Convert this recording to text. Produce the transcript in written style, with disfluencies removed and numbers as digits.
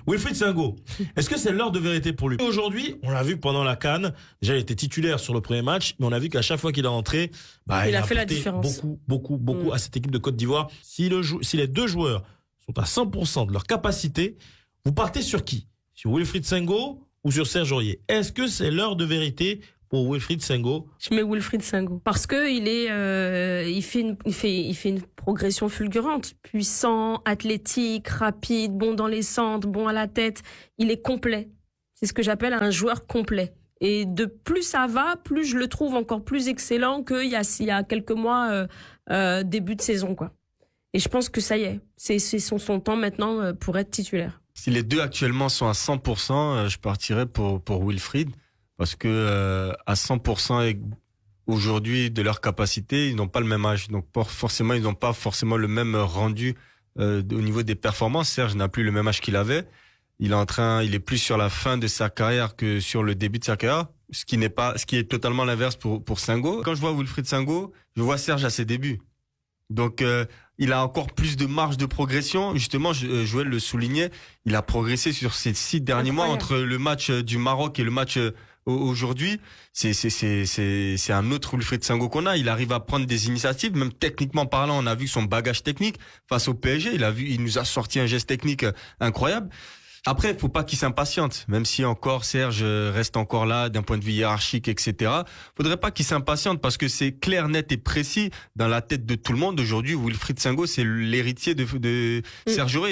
Wilfried Singo, est-ce que c'est l'heure de vérité pour lui? Aujourd'hui, on l'a vu pendant la CAN, déjà il était titulaire sur le premier match, mais on a vu qu'à chaque fois qu'il est rentré, il a fait la apporté différence. beaucoup à cette équipe de Côte d'Ivoire. Si les deux joueurs sont à 100% de leur capacité, vous partez sur qui? Sur Wilfried Singo ou sur Serge Aurier? Est-ce que c'est l'heure de vérité pour Wilfried Singo? Je mets Wilfried Singo parce que il fait une progression fulgurante, puissant, athlétique, rapide, bon dans les centres, bon à la tête. Il est complet. C'est ce que j'appelle un joueur complet. Et de plus ça va, plus je le trouve encore plus excellent qu'il y a quelques mois, début de saison, quoi. Et je pense que ça y est, c'est son temps maintenant pour être titulaire. Si les deux actuellement sont à 100%, je partirais pour Wilfried parce que à 100% aujourd'hui de leur capacité, ils n'ont pas le même âge, donc forcément ils n'ont pas forcément le même rendu au niveau des performances. Serge n'a plus le même âge qu'il avait. Il est plus sur la fin de sa carrière que sur le début de sa carrière, ce qui est totalement l'inverse pour Singo. Quand je vois Wilfried Singo, je vois Serge à ses débuts. Donc il a encore plus de marge de progression. Justement, Joël le soulignait, il a progressé sur ces 6 derniers mois entre le match du Maroc et le match aujourd'hui. C'est un autre Wilfried Singo qu'on a. Il arrive à prendre des initiatives, même techniquement parlant. On a vu son bagage technique face au PSG. Il nous a sorti un geste technique incroyable. Après, il faut pas qu'il s'impatiente, même si encore Serge reste encore là d'un point de vue hiérarchique, etc. Faudrait pas qu'il s'impatiente parce que c'est clair, net et précis dans la tête de tout le monde. Aujourd'hui, Wilfried Singo, c'est l'héritier de Serge Aurier.